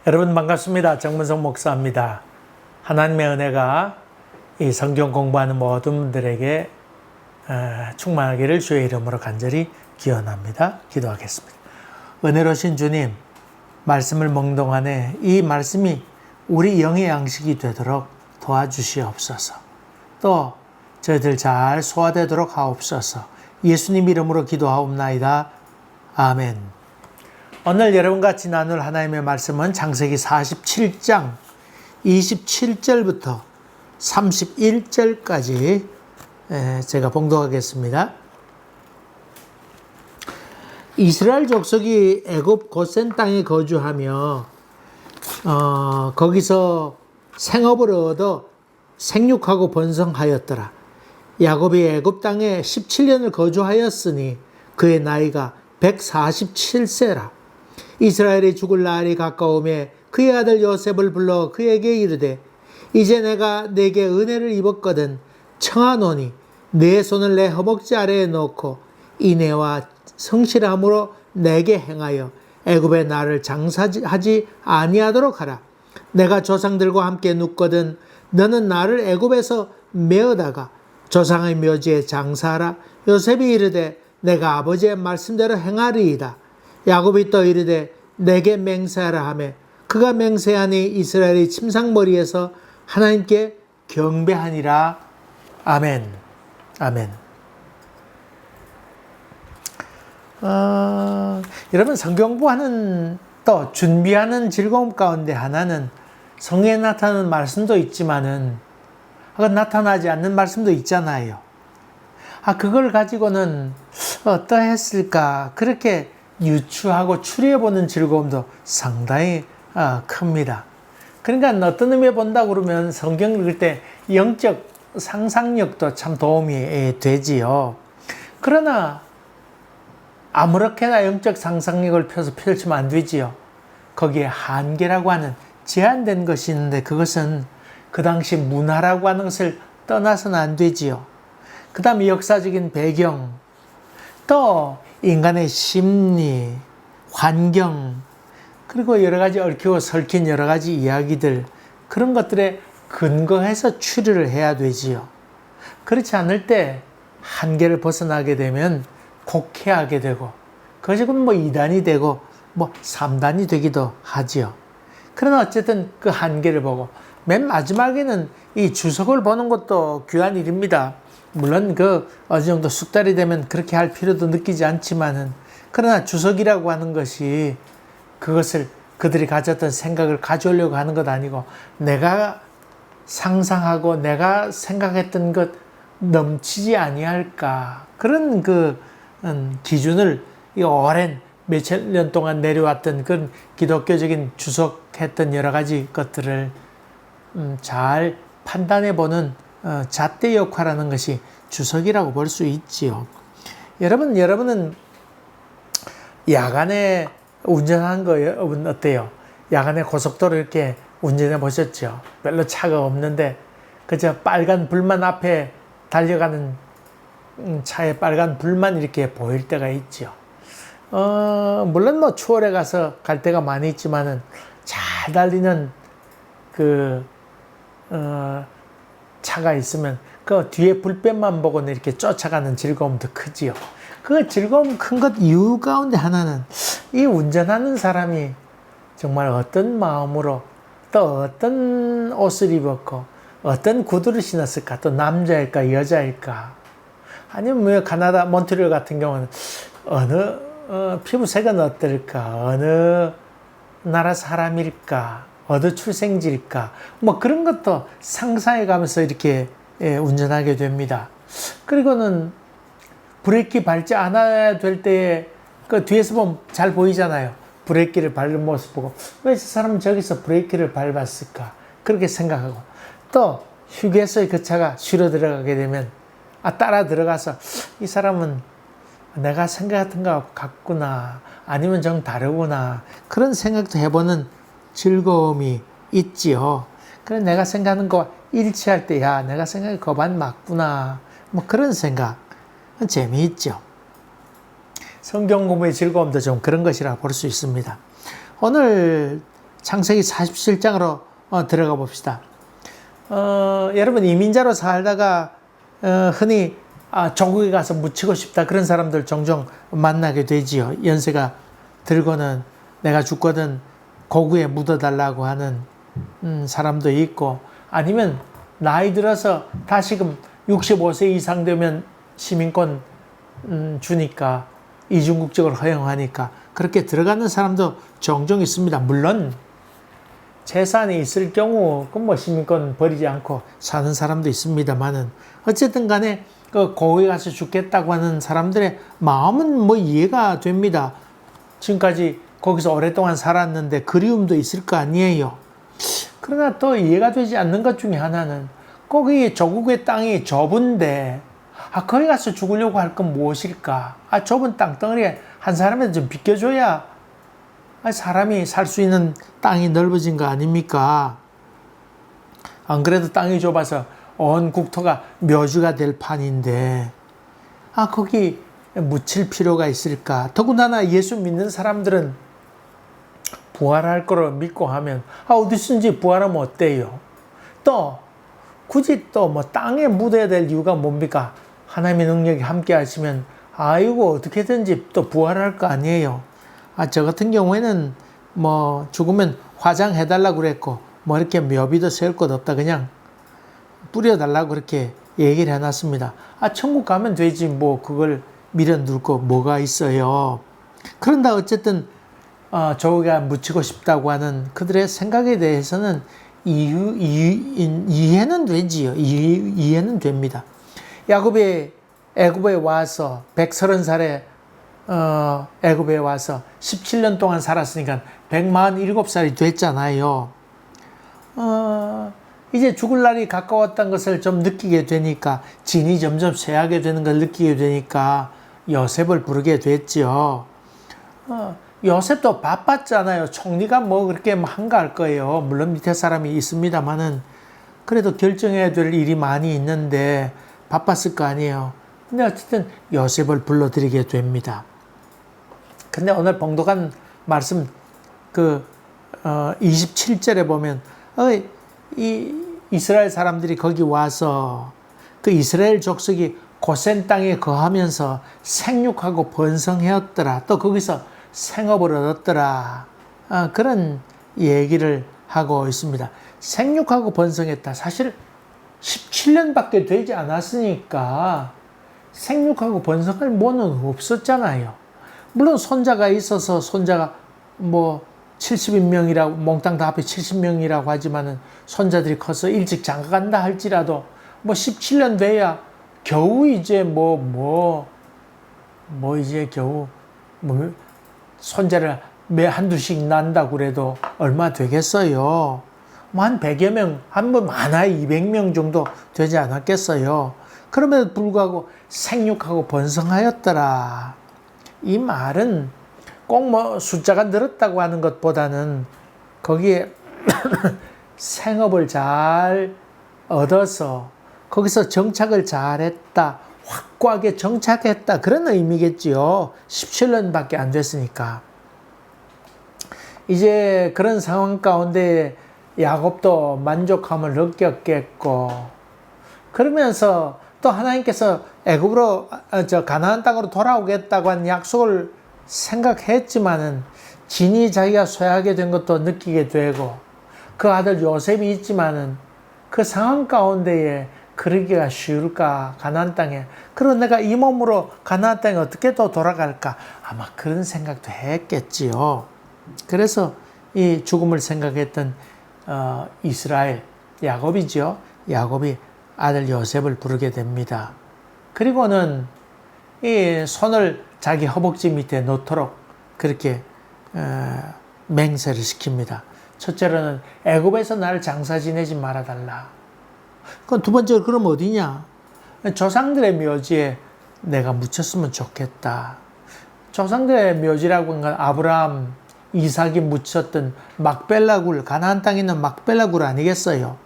여러분 반갑습니다. 정문성 목사입니다. 하나님의 은혜가 이 성경 공부하는 모든 분들에게 충만하기를 주의 이름으로 간절히 기원합니다. 기도하겠습니다. 은혜로우신 주님, 말씀을 먹는 동안에 이 말씀이 우리 영의 양식이 되도록 도와주시옵소서. 또 저희들 잘 소화되도록 하옵소서. 예수님 이름으로 기도하옵나이다. 아멘. 오늘 여러분과 같이 나눌 하나님의 말씀은 창세기 47장 27절부터 31절까지 제가 봉독하겠습니다. 이스라엘 족속이 애굽 고센 땅에 거주하며 거기서 생업을 얻어 생육하고 번성하였더라. 야곱이 애굽 땅에 17년을 거주하였으니 그의 나이가 147세라. 이스라엘이 죽을 날이 가까우매 그의 아들 요셉을 불러 그에게 이르되 이제 내가 네게 은혜를 입었거든 청하노니 네 손을 내 허벅지 아래에 놓고 인애와 성실함으로 내게 행하여 애굽에 나를 장사하지 아니하도록 하라. 내가 조상들과 함께 눕거든 너는 나를 애굽에서 메어다가 조상의 묘지에 장사하라. 요셉이 이르되 내가 아버지의 말씀대로 행하리이다. 야곱이 또 이르되 내게 맹세하라 하며 그가 맹세하니 이스라엘이 침상머리에서 하나님께 경배하니라. 아멘. 아멘. 여러분 성경 공부하는 또 준비하는 즐거움 가운데 하나는 성경에 나타나는 말씀도 있지만은 나타나지 않는 말씀도 있잖아요. 그걸 가지고는 어떠했을까 그렇게 유추하고 추리해보는 즐거움도 상당히 큽니다. 그러니까 어떤 의미에 본다 그러면 성경 읽을 때 영적 상상력도 참 도움이 되지요. 그러나 아무렇게나 영적 상상력을 펴서 펼치면 안 되지요. 거기에 한계라고 하는 제한된 것이 있는데 그것은 그 당시 문화라고 하는 것을 떠나서는 안 되지요. 그 다음에 역사적인 배경, 또 인간의 심리, 환경, 그리고 여러 가지 얽히고 설킨 여러 가지 이야기들, 그런 것들에 근거해서 추리를 해야 되지요. 그렇지 않을 때 한계를 벗어나게 되면 곡해하게 되고, 그것이 이단이 되고, 3단이 되기도 하지요. 그러나 어쨌든 그 한계를 보고, 맨 마지막에는 이 주석을 보는 것도 귀한 일입니다. 물론 어느 정도 숙달이 되면 그렇게 할 필요도 느끼지 않지만은, 그러나 주석이라고 하는 것이 그것을 그들이 가졌던 생각을 가져오려고 하는 것 아니고 내가 상상하고 내가 생각했던 것 넘치지 아니할까 그런 기준을 이 오랜 몇천 년 동안 내려왔던 그런 기독교적인 주석했던 여러 가지 것들을 잘 판단해보는 잣대 역할하는 것이 주석이라고 볼 수 있지요. 여러분은 야간에 운전한 거 어때요? 야간에 고속도로 이렇게 운전해 보셨죠? 별로 차가 없는데 그저 빨간 불만 앞에 달려가는 차에 빨간 불만 이렇게 보일 때가 있죠. 물론 추월해 가서 갈 때가 많이 있지만은 잘 달리는 차가 있으면 그 뒤에 불빛만 보고는 이렇게 쫓아가는 즐거움도 크지요. 그 즐거움 큰 것 이유 가운데 하나는 이 운전하는 사람이 정말 어떤 마음으로 또 어떤 옷을 입었고 어떤 구두를 신었을까, 또 남자일까 여자일까, 아니면 가나다 몬트리올 같은 경우는 어느 피부색은 어떨까, 어느 나라 사람일까, 어느 출생지일까, 그런 것도 상상해 가면서 이렇게 운전하게 됩니다. 그리고는 브레이크 밟지 않아야 될 때에 그 뒤에서 보면 잘 보이잖아요. 브레이크를 밟는 모습 보고 왜 저 사람은 저기서 브레이크를 밟았을까 그렇게 생각하고, 또 휴게소에 그 차가 쉬러 들어가게 되면 따라 들어가서 이 사람은 내가 생각했던 것 같구나, 아니면 좀 다르구나, 그런 생각도 해보는 즐거움이 있지요. 그래서 내가 생각하는 거 일치할 때 내가 생각한 거 맞구나, 그런 생각 재미있죠. 성경 공부의 즐거움도 좀 그런 것이라 볼 수 있습니다. 오늘 창세기 47장으로 들어가 봅시다. 여러분 이민자로 살다가 흔히 조국에 가서 묻히고 싶다 그런 사람들 종종 만나게 되지요. 연세가 들고는 내가 죽거든 고구에 묻어달라고 하는 사람도 있고, 아니면 나이 들어서 다시금 65세 이상 되면 시민권 주니까 이중 국적을 허용하니까 그렇게 들어가는 사람도 종종 있습니다. 물론 재산이 있을 경우 그 뭐 시민권 버리지 않고 사는 사람도 있습니다만은, 어쨌든 간에 그 고국에 가서 죽겠다고 하는 사람들의 마음은 뭐 이해가 됩니다. 지금까지 거기서 오랫동안 살았는데 그리움도 있을 거 아니에요. 그러나 또 이해가 되지 않는 것 중에 하나는, 거기 조국의 땅이 좁은데 거기 가서 죽으려고 할 건 무엇일까? 좁은 땅덩어리에 한 사람한테 좀 비켜줘야 사람이 살 수 있는 땅이 넓어진 거 아닙니까? 안 그래도 땅이 좁아서 온 국토가 묘지가 될 판인데 거기 묻힐 필요가 있을까? 더군다나 예수 믿는 사람들은 부활할 거로 믿고 하면 어디든지 부활하면 어때요? 또 굳이 또 뭐 땅에 묻어야 될 이유가 뭡니까? 하나님의 능력이 함께 하시면 아이고 어떻게든지 또 부활할 거 아니에요. 저 같은 경우에는 뭐 죽으면 화장해달라고 그랬고 뭐 이렇게 묘비도 세울 것 없다 그냥 뿌려달라고 그렇게 얘기를 해놨습니다. 천국 가면 되지 뭐 그걸 밀어넣고 뭐가 있어요. 그런다 어쨌든 저기가 묻히고 싶다고 하는 그들의 생각에 대해서는 이해는 되지요. 이해는 됩니다. 야곱이 애굽에 와서 130살에 애굽에 와서 17년 동안 살았으니까 147살이 됐잖아요. 이제 죽을 날이 가까웠다는 것을 좀 느끼게 되니까, 진이 점점 쇠하게 되는 걸 느끼게 되니까 요셉을 부르게 됐죠. 요셉도 바빴잖아요. 총리가 뭐 그렇게 한가할 거예요. 물론 밑에 사람이 있습니다만은 그래도 결정해야 될 일이 많이 있는데 바빴을 거 아니에요. 근데 어쨌든 요셉을 불러드리게 됩니다. 근데 오늘 봉독한 말씀 27절에 보면 이 이스라엘 사람들이 거기 와서 그 이스라엘 족속이 고센 땅에 거하면서 생육하고 번성하였더라. 또 거기서 생업을 얻었더라. 그런 얘기를 하고 있습니다. 생육하고 번성했다. 사실 17년밖에 되지 않았으니까 생육하고 번성할 뭐는 없었잖아요. 물론 손자가 있어서 손자가 뭐 70명이라고 몽땅 다 합해 70명이라고 하지만은 손자들이 커서 일찍 장가간다 할지라도 뭐 17년 돼야 겨우 이제 이제 겨우 손자를 한두씩 난다고 그래도 얼마 되겠어요. 뭐 한 100여 명, 뭐 많아야 200명 정도 되지 않았겠어요. 그럼에도 불구하고 생육하고 번성하였더라. 이 말은 꼭 뭐 숫자가 늘었다고 하는 것보다는 거기에 생업을 잘 얻어서 거기서 정착을 잘했다, 확고하게 정착했다, 그런 의미겠지요. 17년밖에 안 됐으니까. 이제 그런 상황 가운데 야곱도 만족함을 느꼈겠고, 그러면서 또 하나님께서 애굽으로 가나안 땅으로 돌아오겠다고 한 약속을 생각했지만은 진이 자기가 쇠하게 된 것도 느끼게 되고, 그 아들 요셉이 있지만은 그 상황 가운데에 그러기가 쉬울까? 가나안 땅에. 그럼 내가 이 몸으로 가나안 땅에 어떻게 또 돌아갈까? 아마 그런 생각도 했겠지요. 그래서 이 죽음을 생각했던 이스라엘 야곱이죠. 야곱이 아들 요셉을 부르게 됩니다. 그리고는 이 손을 자기 허벅지 밑에 놓도록 그렇게 맹세를 시킵니다. 첫째로는 애굽에서 나를 장사 지내지 말아달라. 그건 두 번째로 그럼 어디냐? 조상들의 묘지에 내가 묻혔으면 좋겠다. 조상들의 묘지라고 하는 건 아브라함, 이삭이 묻혔던 막벨라 굴, 가나안 땅에 있는 막벨라 굴 아니겠어요?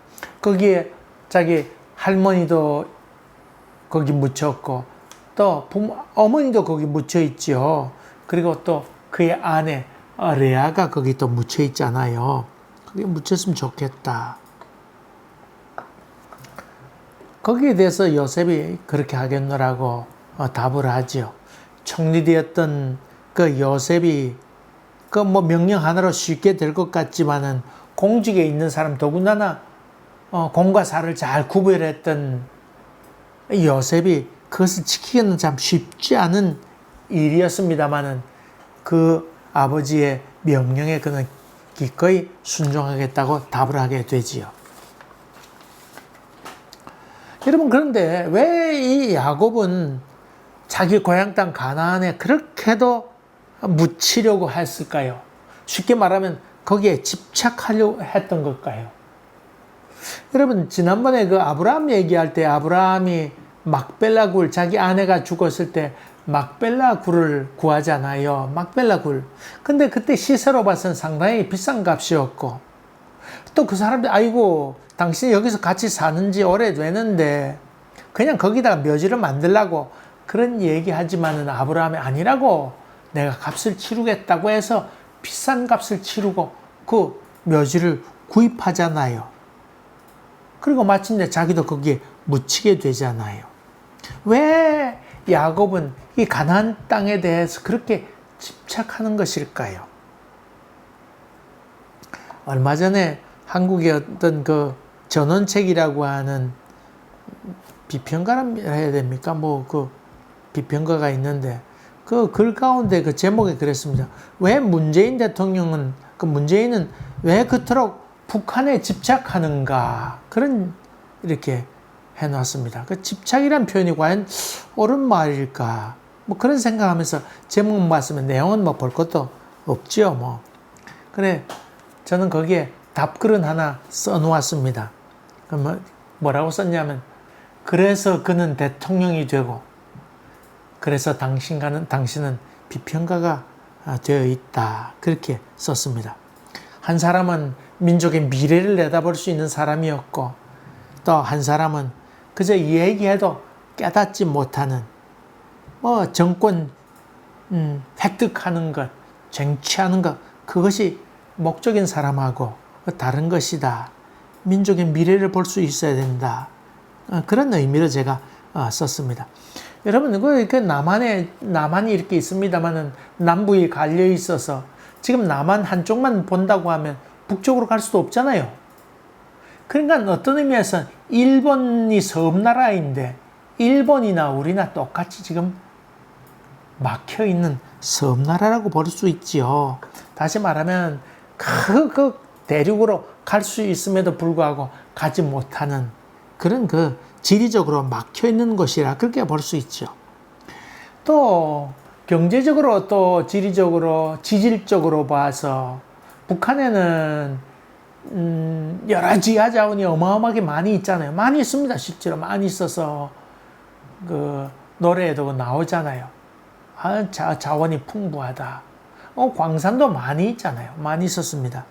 거기에 자기 할머니도 거기 묻혔고 또 어머니도 거기 묻혀 있죠. 그리고 또 그의 아내 레아가 거기 또 묻혀 있잖아요. 거기 묻혔으면 좋겠다. 거기에 대해서 요셉이 그렇게 하겠노라고 답을 하지요. 총리되었던 그 요셉이 그 뭐 명령 하나로 쉽게 될 것 같지만은 공직에 있는 사람 더군다나 공과 사를 잘 구별했던 요셉이 그것을 지키기는 참 쉽지 않은 일이었습니다만은 그 아버지의 명령에 그는 기꺼이 순종하겠다고 답을 하게 되지요. 여러분, 그런데 왜 이 야곱은 자기 고향 땅 가나안에 그렇게도 묻히려고 했을까요? 쉽게 말하면 거기에 집착하려고 했던 걸까요? 여러분, 지난번에 그 아브라함 얘기할 때 아브라함이 막벨라 굴, 자기 아내가 죽었을 때 막벨라 굴을 구하잖아요. 막벨라 굴. 근데 그때 시세로 봐서는 상당히 비싼 값이었고, 또 그 사람들, 아이고, 당신이 여기서 같이 사는지 오래되는데 그냥 거기다가 묘지를 만들라고 그런 얘기 하지만은 아브라함이 아니라고, 내가 값을 치르겠다고 해서 비싼 값을 치르고 그 묘지를 구입하잖아요. 그리고 마침내 자기도 거기에 묻히게 되잖아요. 왜 야곱은 이 가나안 땅에 대해서 그렇게 집착하는 것일까요? 얼마 전에 한국의 어떤 그 전원책이라고 하는 비평가라 해야 됩니까? 뭐 그 비평가가 있는데 그 글 가운데 그 제목에 그랬습니다. 왜 문재인 대통령은, 그 문재인은 왜 그토록 북한에 집착하는가? 그런, 이렇게 해놨습니다. 그 집착이란 표현이 과연 옳은 말일까? 뭐 그런 생각하면서 제목만 봤으면 내용은 뭐 볼 것도 없죠, 뭐. 그래, 저는 거기에 답글은 하나 써놓았습니다. 그럼 뭐라고 썼냐면, 그래서 그는 대통령이 되고, 그래서 당신은 비평가가 되어 있다. 그렇게 썼습니다. 한 사람은 민족의 미래를 내다볼 수 있는 사람이었고, 또 한 사람은 그저 얘기해도 깨닫지 못하는 뭐 정권 획득하는 것, 쟁취하는 것, 그것이 목적인 사람하고 다른 것이다. 민족의 미래를 볼 수 있어야 된다. 그런 의미로 제가 썼습니다. 여러분, 그 남한이 이렇게 있습니다만은 남북이 갈려 있어서 지금 남한 한쪽만 본다고 하면 북쪽으로 갈 수도 없잖아요. 그러니까 어떤 의미에서 일본이 섬나라인데 일본이나 우리나 똑같이 지금 막혀 있는 섬나라라고 볼 수 있지요. 다시 말하면 그 대륙으로 갈 수 있음에도 불구하고 가지 못하는 그런 그 지리적으로 막혀 있는 곳이라 그렇게 볼 수 있죠. 또 경제적으로 또 지리적으로 지질적으로 봐서 북한에는 여러 지하 자원이 어마어마하게 많이 있잖아요. 많이 있습니다. 실제로 많이 있어서 그 노래에도 나오잖아요. 자원이 풍부하다. 광산도 많이 있잖아요. 많이 있었습니다.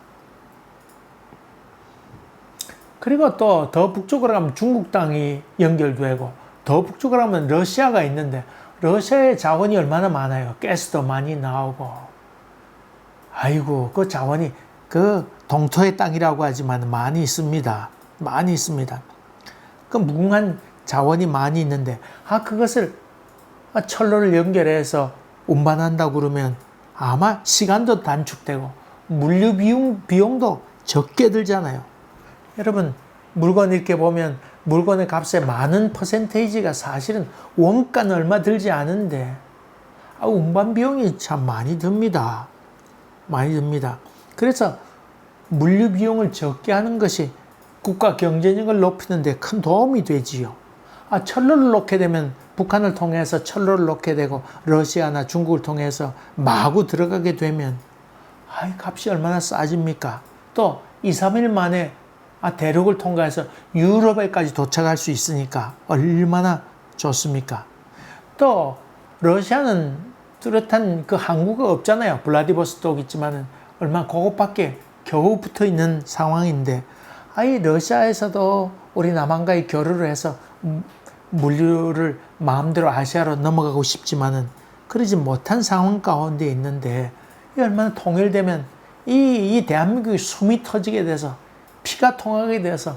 그리고 또 더 북쪽으로 가면 중국 땅이 연결되고, 더 북쪽으로 가면 러시아가 있는데 러시아의 자원이 얼마나 많아요. 가스도 많이 나오고. 아이고, 그 자원이 그 동토의 땅이라고 하지만 많이 있습니다. 많이 있습니다. 그 무궁한 자원이 많이 있는데 그것을 철로를 연결해서 운반한다고 그러면 아마 시간도 단축되고 물류 비용도 적게 들잖아요. 여러분, 물건 이렇게 보면 물건의 값의 많은 퍼센테이지가 사실은 원가는 얼마 들지 않은데 운반 비용이 참 많이 듭니다. 많이 듭니다. 그래서 물류 비용을 적게 하는 것이 국가 경쟁력을 높이는 데 큰 도움이 되지요. 철로를 놓게 되면 북한을 통해서 철로를 놓게 되고 러시아나 중국을 통해서 마구 들어가게 되면 값이 얼마나 싸집니까? 또 2, 3일 만에 대륙을 통과해서 유럽에까지 도착할 수 있으니까 얼마나 좋습니까? 또 러시아는 뚜렷한 그 항구가 없잖아요. 블라디보스톡 있지만은 얼마 그것밖에 겨우 붙어 있는 상황인데 러시아에서도 우리 남한과의 교류를 해서 물류를 마음대로 아시아로 넘어가고 싶지만은 그러지 못한 상황 가운데 있는데 이 얼마나 통일되면 이 대한민국이 숨이 터지게 돼서 피가 통하게 돼서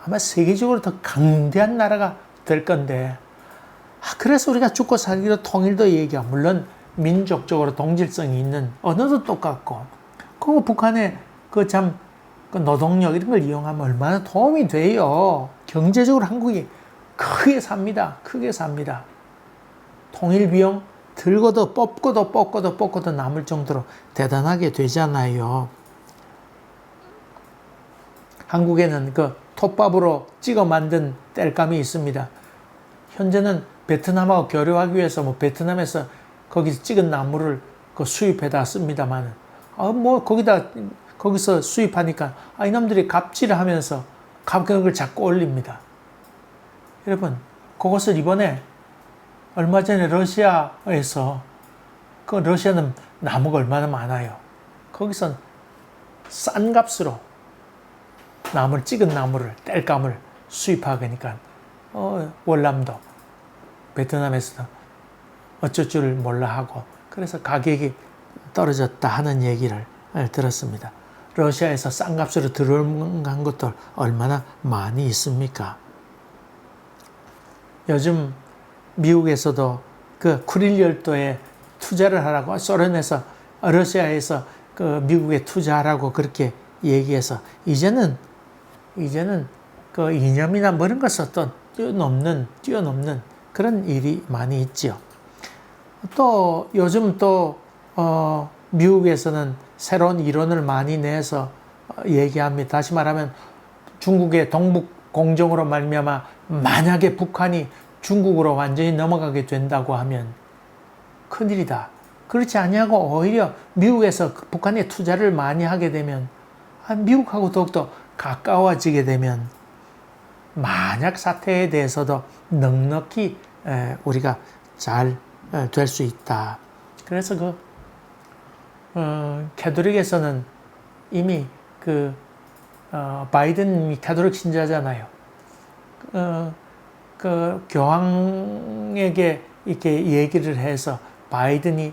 아마 세계적으로 더 강대한 나라가 될 건데, 그래서 우리가 죽고 살기로 통일도 얘기하고, 물론 민족적으로 동질성이 있는 언어도 똑같고, 그 북한의 그 노동력 이런 걸 이용하면 얼마나 도움이 돼요. 경제적으로 한국이 크게 삽니다. 크게 삽니다. 통일 비용 들고도 뽑고도 남을 정도로 대단하게 되잖아요. 한국에는 그 톱밥으로 찍어 만든 땔감이 있습니다. 현재는 베트남하고 교류하기 위해서 베트남에서 거기서 찍은 나무를 수입해다 씁니다만, 거기서 수입하니까 이놈들이 갑질을 하면서 가격을 자꾸 올립니다. 여러분, 그것을 이번에 얼마 전에 러시아에서, 러시아는 나무가 얼마나 많아요. 거기서 싼 값으로 찍은 나무를, 땔감을 수입하니까, 월남도, 베트남에서도 어쩔 줄 몰라 하고, 그래서 가격이 떨어졌다 하는 얘기를 들었습니다. 러시아에서 싼 값으로 들어간 것도 얼마나 많이 있습니까? 요즘 미국에서도 그 쿠릴 열도에 투자를 하라고, 러시아에서 미국에 투자하라고 그렇게 얘기해서, 이제는 그 이념이나 이런 것을 또 뛰어넘는 그런 일이 많이 있죠. 또 요즘 미국에서는 새로운 이론을 많이 내서 얘기합니다. 다시 말하면 중국의 동북 공정으로 말미암아 만약에 북한이 중국으로 완전히 넘어가게 된다고 하면 큰일이다. 그렇지 않냐고, 오히려 미국에서 북한에 투자를 많이 하게 되면, 미국하고 더욱더 가까워지게 되면 만약 사태에 대해서도 넉넉히 우리가 잘 될 수 있다. 그래서 캐톨릭에서는 이미 바이든이 캐톨릭 신자잖아요. 교황에게 이렇게 얘기를 해서 바이든이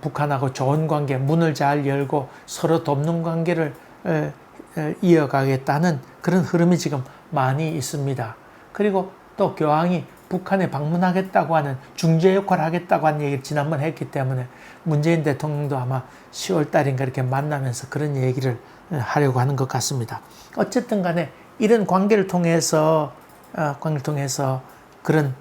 북한하고 좋은 관계, 문을 잘 열고 서로 돕는 관계를 이어가겠다는 그런 흐름이 지금 많이 있습니다. 그리고 또 교황이 북한에 방문하겠다고 하는, 중재 역할을 하겠다고 하는 얘기를 지난번 했기 때문에 문재인 대통령도 아마 10월 달인가 이렇게 만나면서 그런 얘기를 하려고 하는 것 같습니다. 어쨌든 간에 이런 관계를 통해서 그런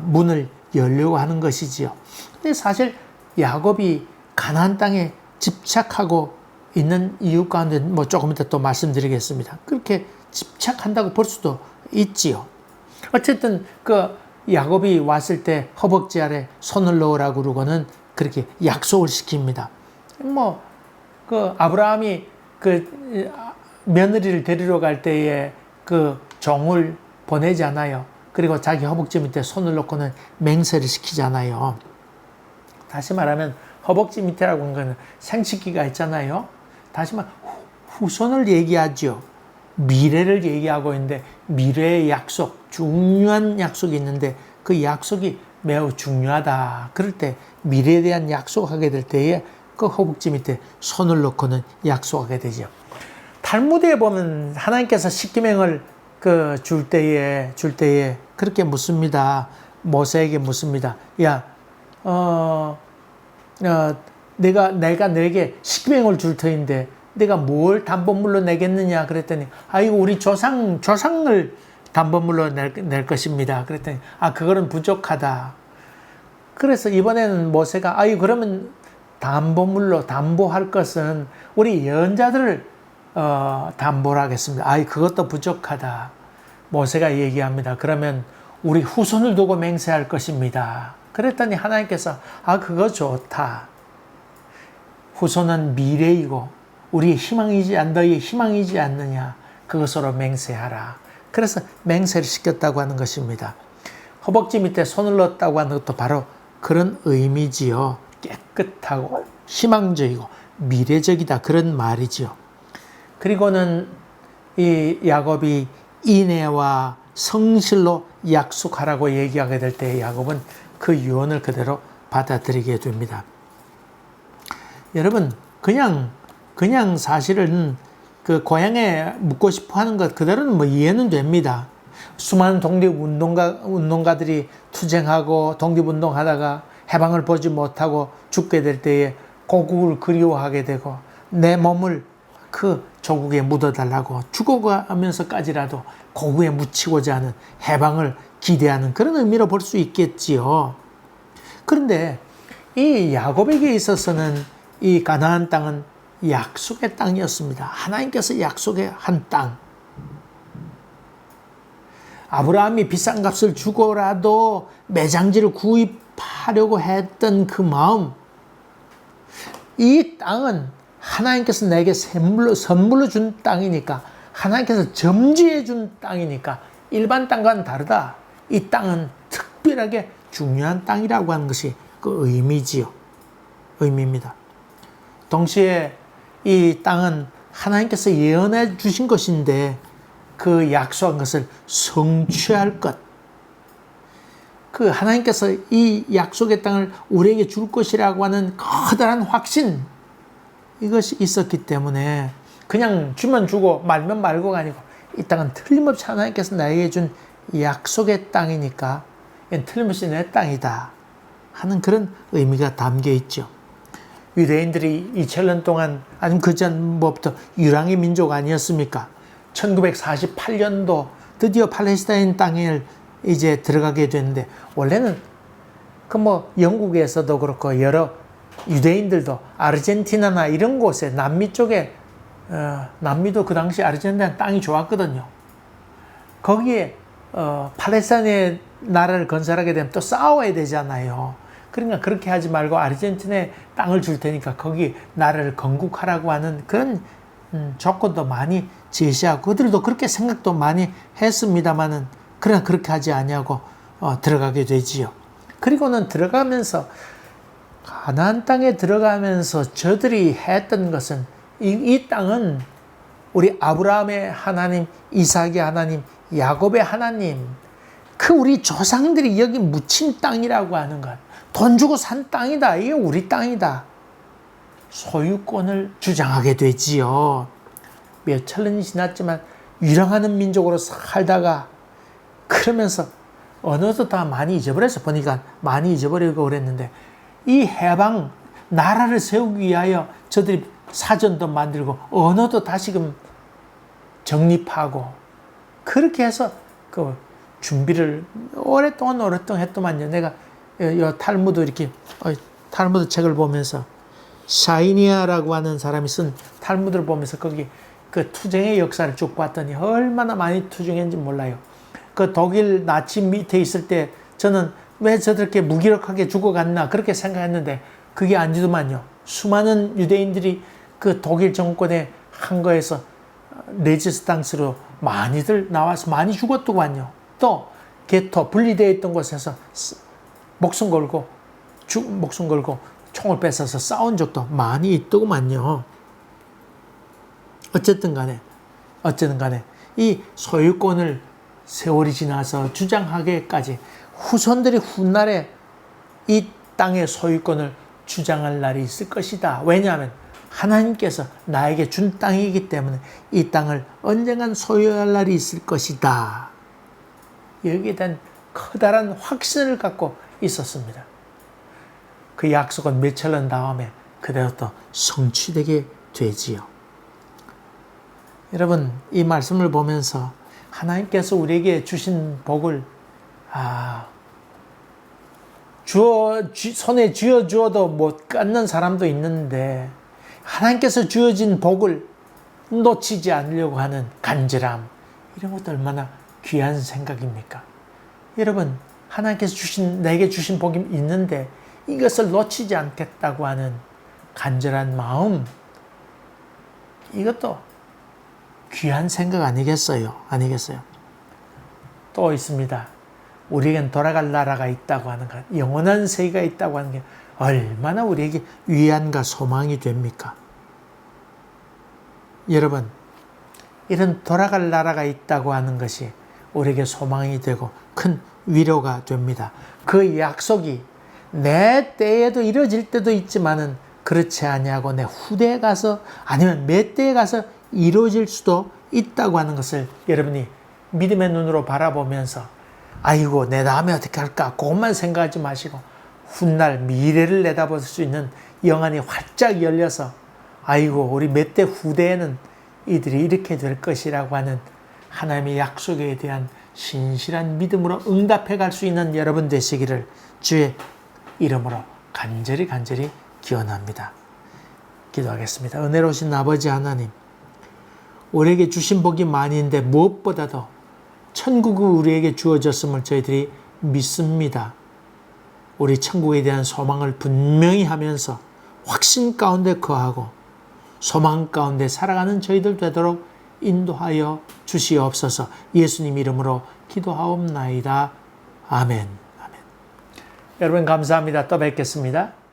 문을 열려고 하는 것이지요. 근데 사실 야곱이 가나안 땅에 집착하고 있는 이유 가운데 조금 이따 또 말씀드리겠습니다. 그렇게 집착한다고 볼 수도 있지요. 어쨌든 야곱이 왔을 때 허벅지 아래 손을 넣으라고 그러고는 그렇게 약속을 시킵니다. 아브라함이 며느리를 데리러 갈 때에 종을 보내잖아요. 그리고 자기 허벅지 밑에 손을 놓고는 맹세를 시키잖아요. 다시 말하면 허벅지 밑에라고 하는 것은 생식기가 있잖아요. 다시 말하면 후손을 얘기하죠. 미래를 얘기하고 있는데, 미래의 약속, 중요한 약속이 있는데 그 약속이 매우 중요하다. 그럴 때 미래에 대한 약속하게 될 때에 그 허벅지 밑에 손을 놓고는 약속하게 되죠. 탈무드에 보면 하나님께서 십계명을 줄 때에 그렇게 묻습니다. 모세에게 묻습니다. 내가 내게 십계명을 줄 터인데 내가 뭘 담보물로 내겠느냐 그랬더니, 우리 조상을 담보물로 낼 것입니다. 그랬더니 그거는 부족하다. 그래서 이번에는 모세가 그러면 담보할 것은 우리 예언자들을 담보를 하겠습니다. 그것도 부족하다. 모세가 얘기합니다. 그러면 우리 후손을 두고 맹세할 것입니다. 그랬더니 하나님께서 그거 좋다. 후손은 미래이고 우리의 너희의 희망이지 않느냐. 그것으로 맹세하라. 그래서 맹세를 시켰다고 하는 것입니다. 허벅지 밑에 손을 넣었다고 하는 것도 바로 그런 의미지요. 깨끗하고 희망적이고 미래적이다, 그런 말이지요. 그리고는 이 야곱이 인애와 성실로 약속하라고 얘기하게 될 때 야곱은 그 유언을 그대로 받아들이게 됩니다. 여러분, 그냥 사실은 그 고향에 묻고 싶어 하는 것 그대로는 뭐 이해는 됩니다. 수많은 독립운동가들이 투쟁하고 독립운동하다가 해방을 보지 못하고 죽게 될 때에 고국을 그리워하게 되고 내 몸을 그 조국에 묻어달라고 죽어가면서까지라도 고국에 묻히고자 하는 해방을 기대하는 그런 의미로 볼 수 있겠지요. 그런데 이 야곱에게 있어서는 이 가나안 땅은 약속의 땅이었습니다. 하나님께서 약속의 한 땅. 아브라함이 비싼 값을 주고라도 매장지를 구입하려고 했던 그 마음, 이 땅은 하나님께서 내게 선물로 준 땅이니까, 하나님께서 점지해 준 땅이니까 일반 땅과는 다르다. 이 땅은 특별하게 중요한 땅이라고 하는 것이 그 의미입니다. 동시에 이 땅은 하나님께서 예언해 주신 것인데 그 약속한 것을 성취할 것. 그 하나님께서 이 약속의 땅을 우리에게 줄 것이라고 하는 커다란 확신, 이것이 있었기 때문에 그냥 주면 주고 말면 말고가 아니고 이 땅은 틀림없이 하나님께서 나에게 준 약속의 땅이니까 틀림없이 내 땅이다 하는 그런 의미가 담겨 있죠. 유대인들이 2000년 동안 아니면 그 전부터 유랑의 민족 아니었습니까? 1948년도 드디어 팔레스타인 땅에 이제 들어가게 됐는데, 원래는 그 뭐 영국에서도 그렇고 여러 유대인들도 아르헨티나나 이런 곳에 남미 쪽에 남미도 그 당시 아르헨티나 땅이 좋았거든요. 거기에 팔레스타인의 나라를 건설하게 되면 또 싸워야 되잖아요. 그러니까 그렇게 하지 말고 아르헨티나에 땅을 줄 테니까 거기 나라를 건국하라고 하는 그런 조건도 많이 제시하고, 그들도 그렇게 생각도 많이 했습니다만은 그러나 그렇게 하지 아니하고 들어가게 되지요. 그리고는 들어가면서 가나안 땅에 들어가면서 저들이 했던 것은 이 땅은 우리 아브라함의 하나님, 이삭의 하나님, 야곱의 하나님, 그 우리 조상들이 여기 묻힌 땅이라고 하는 것, 돈 주고 산 땅이다, 이게 우리 땅이다, 소유권을 주장하게 되지요. 몇 천 년이 지났지만 유랑하는 민족으로 살다가 그러면서 언어도 다 많이 잊어버려서 보니까 많이 잊어버리고 그랬는데, 이 해방 나라를 세우기 위하여 저들이 사전도 만들고 언어도 다시금 정립하고 그렇게 해서 그 준비를 오랫동안 했더만요. 내가 이 탈무드 이렇게 탈무드 책을 보면서 샤이니아라고 하는 사람이 쓴 탈무드를 보면서 거기 그 투쟁의 역사를 쭉 봤더니 얼마나 많이 투쟁했는지 몰라요. 그 독일 나치 밑에 있을 때 저는 왜 저렇게 무기력하게 죽어갔나 그렇게 생각했는데 그게 아니더만요. 수많은 유대인들이 그 독일 정권에 한 거에서 레지스탕스로 많이들 나와서 많이 죽었더만요. 또 게토 분리되어 있던 곳에서 목숨 걸고 총을 뺏어서 싸운 적도 많이 있더구만요. 어쨌든 간에 이 소유권을 세월이 지나서 주장하기까지 후손들이 훗날에 이 땅의 소유권을 주장할 날이 있을 것이다. 왜냐하면 하나님께서 나에게 준 땅이기 때문에 이 땅을 언젠간 소유할 날이 있을 것이다. 여기에 대한 커다란 확신을 갖고 있었습니다. 그 약속은 몇천 년 다음에 그대로 또 성취되게 되지요. 여러분, 이 말씀을 보면서 하나님께서 우리에게 주신 복을 손에 쥐어 주어도 못 갖는 사람도 있는데, 하나님께서 주어진 복을 놓치지 않으려고 하는 간절함, 이런 것도 얼마나 귀한 생각입니까? 여러분, 하나님께서 내게 주신 복이 있는데 이것을 놓치지 않겠다고 하는 간절한 마음, 이것도 귀한 생각 아니겠어요? 또 있습니다. 우리에겐 돌아갈 나라가 있다고 하는 것, 영원한 세계가 있다고 하는 게 얼마나 우리에게 위안과 소망이 됩니까? 여러분, 이런 돌아갈 나라가 있다고 하는 것이 우리에게 소망이 되고 큰 위로가 됩니다. 그 약속이 내 때에도 이루어질 때도 있지만은 그렇지 아니하고 내 후대에 가서 아니면 몇 대에 가서 이루어질 수도 있다고 하는 것을 여러분이 믿음의 눈으로 바라보면서 아이고 내 다음에 어떻게 할까 그것만 생각하지 마시고 훗날 미래를 내다볼 수 있는 영안이 활짝 열려서 아이고 우리 몇 대 후대에는 이들이 이렇게 될 것이라고 하는 하나님의 약속에 대한 신실한 믿음으로 응답해 갈 수 있는 여러분 되시기를 주의 이름으로 간절히 기원합니다. 기도하겠습니다. 은혜로우신 아버지 하나님, 우리에게 주신 복이 많이인데 무엇보다도 천국이 우리에게 주어졌음을 저희들이 믿습니다. 우리 천국에 대한 소망을 분명히 하면서 확신 가운데 거하고 소망 가운데 살아가는 저희들 되도록 인도하여 주시옵소서. 예수님 이름으로 기도하옵나이다. 아멘. 아멘. 여러분 감사합니다. 또 뵙겠습니다.